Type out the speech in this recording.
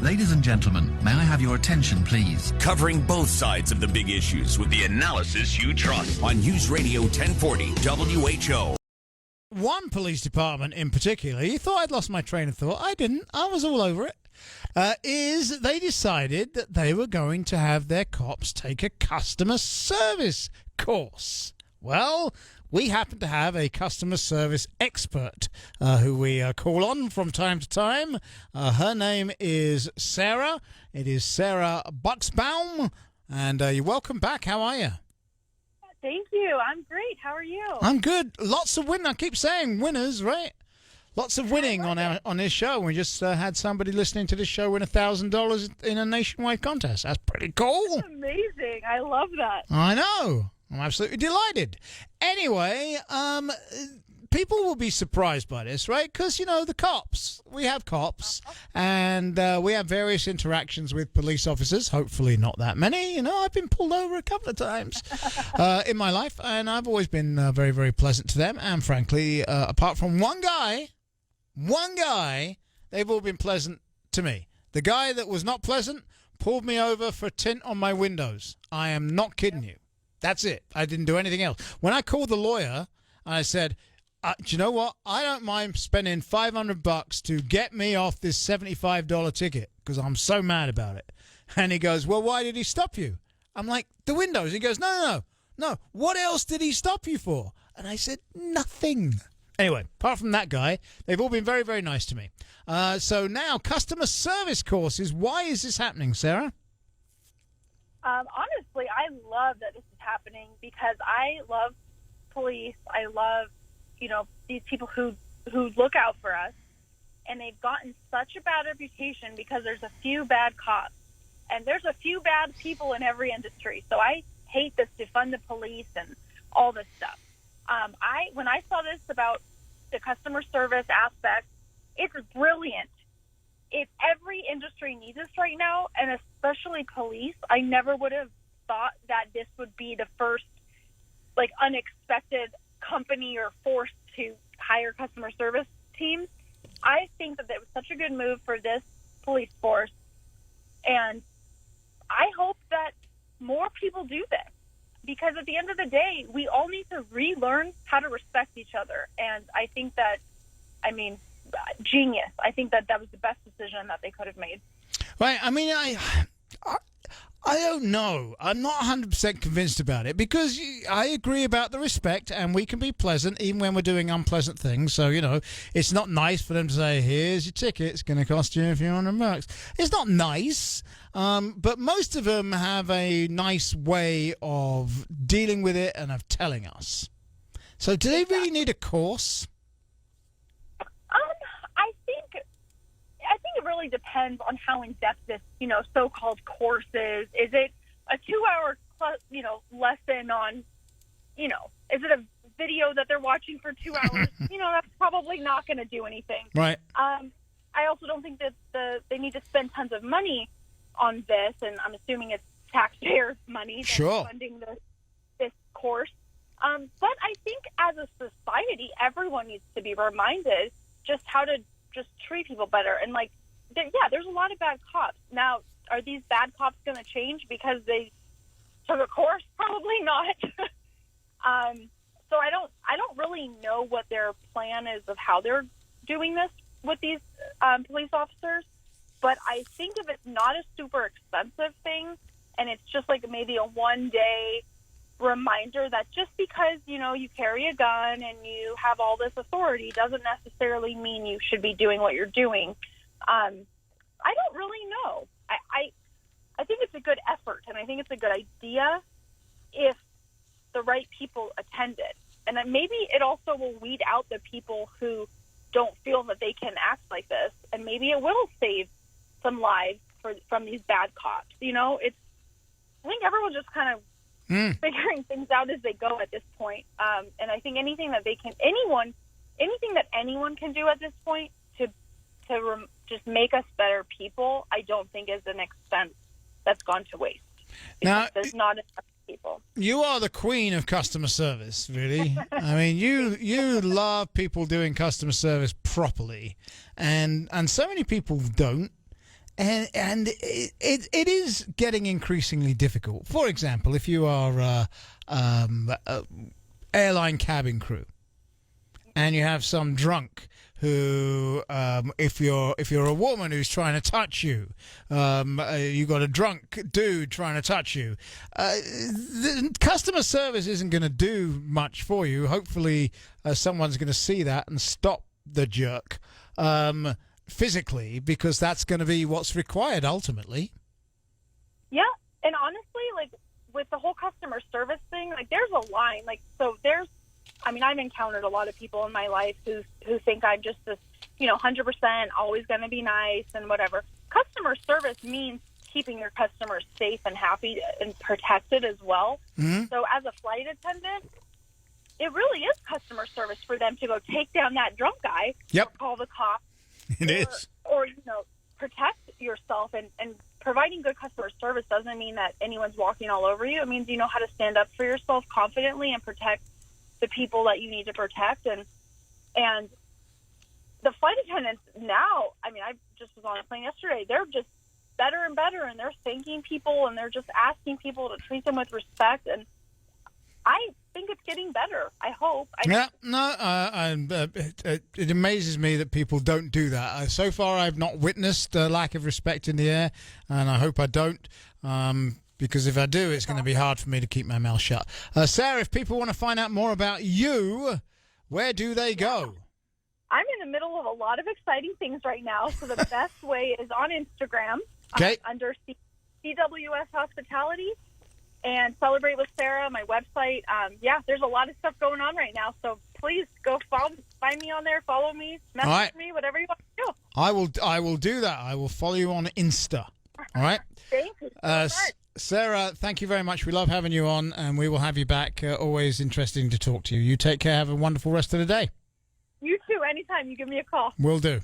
Ladies and gentlemen, may I have your attention, please? Covering both sides of the big issues with the analysis you trust on News Radio 1040 WHO. One police department in particular, you thought I'd lost my train of thought. I didn't. I was all over it. Is they decided that they were going to have their cops take a customer service course. Well, we happen to have a customer service expert who we call on from time to time. Her name is Sarah. It is Sarah Buxbaum. And you're welcome back. How are you? Thank you. I'm great. How are you? I'm good. Lots of winning. I keep saying winners, right? Lots of winning on this show. We just had somebody listening to this show win $1,000 in a nationwide contest. That's pretty cool. That's amazing. I love that. I know. I'm absolutely delighted. Anyway, people will be surprised by this, right? Because, you know, the cops. We have cops, and we have various interactions with police officers. Hopefully not that many. You know, I've been pulled over a couple of times in my life, and I've always been very, very pleasant to them. And frankly, apart from one guy, they've all been pleasant to me. The guy that was not pleasant pulled me over for tint on my windows. I am not kidding you. That's it. I didn't do anything else. When I called the lawyer, I said, do you know what? I don't mind spending $500 to get me off this $75 ticket because I'm so mad about it. And he goes, well, why did he stop you? I'm like, the windows. He goes, no. What else did he stop you for? And I said, nothing. Anyway, apart from that guy, they've all been very, very nice to me. So now, customer service courses. Why is this happening, Sarah? Honestly, I love that this is happening because I love police. I love, you know, these people who look out for us. And they've gotten such a bad reputation because there's a few bad cops. And there's a few bad people in every industry. So I hate this defund the police and all this stuff. When I saw this about the customer service aspect, it's brilliant. If every industry needs this right now, and especially police, I never would have thought that this would be the first, like, unexpected company or force to hire customer service teams. I think that it was such a good move for this police force, and I hope that more people do this. Because at the end of the day, we all need to relearn how to respect each other. And I think that, genius. I think that was the best decision that they could have made. Right. I mean, I don't know. I'm not 100% convinced about it because I agree about the respect and we can be pleasant even when we're doing unpleasant things. So, you know, it's not nice for them to say, here's your ticket. It's going to cost you a few $100. It's not nice. But most of them have a nice way of dealing with it and of telling us. So do they really need a course? I think it really depends on how in-depth this, so-called course is. Is it a 2-hour, lesson on, is it a video that they're watching for 2 hours? That's probably not going to do anything. Right. I also don't think that they need to spend tons of money on this, and I'm assuming it's taxpayers' money that's funding this course. But I think as a society, everyone needs to be reminded just how to just treat people better. And there's a lot of bad cops. Now, are these bad cops going to change because they took a course? Probably not. So I don't really know what their plan is of how they're doing this with these police officers. But I think if it's not a super expensive thing and it's just like maybe a one-day reminder that just because, you carry a gun and you have all this authority doesn't necessarily mean you should be doing what you're doing. I don't really know. I think it's a good effort, and I think it's a good idea if the right people attend it. And then maybe it also will weed out the people who don't feel that they can act like this, and maybe it will save some lives from these bad cops. I think everyone's just kind of figuring things out as they go at this point. And I think anything that anyone can do at this point to just make us better people, I don't think is an expense that's gone to waste. Now, there's not enough people. You are the queen of customer service, really. I mean, you love people doing customer service properly, and so many people don't. And it is getting increasingly difficult. For example, if you are airline cabin crew, and you have some drunk who, if you're a woman who's trying to touch you, you got a drunk dude trying to touch you. The customer service isn't going to do much for you. Hopefully, someone's going to see that and stop the jerk physically, because that's going to be what's required ultimately. Yeah, and honestly, like with the whole customer service thing, like there's a line. Like I've encountered a lot of people in my life who think I'm just this, 100% always going to be nice and whatever. Customer service means keeping your customers safe and happy and protected as well. Mm-hmm. So as a flight attendant, it really is customer service for them to go take down that drunk guy. Yep. Or call the cops. It is. Or, protect yourself. And providing good customer service doesn't mean that anyone's walking all over you. It means you know how to stand up for yourself confidently and protect the people that you need to protect. And the flight attendants now, I just was on a plane yesterday, they're just better and better, and they're thanking people, and they're just asking people to treat them with respect. And I think it's getting better. I hope. It amazes me that people don't do that. So far, I've not witnessed a lack of respect in the air, and I hope I don't. Because if I do, it's going to be hard for me to keep my mouth shut. Sarah, if people want to find out more about you, where do they go? I'm in the middle of a lot of exciting things right now, so the best way is on Instagram under CWS Hospitality, and Celebrate with Sarah, my website. There's a lot of stuff going on right now, so please go find me on there, follow me, message me, whatever you want to do. I will do that. I will follow you on Insta. All right? Thank you so much. Sarah, thank you very much. We love having you on, and we will have you back. Always interesting to talk to you. You take care. Have a wonderful rest of the day. You too. Anytime. You give me a call. Will do.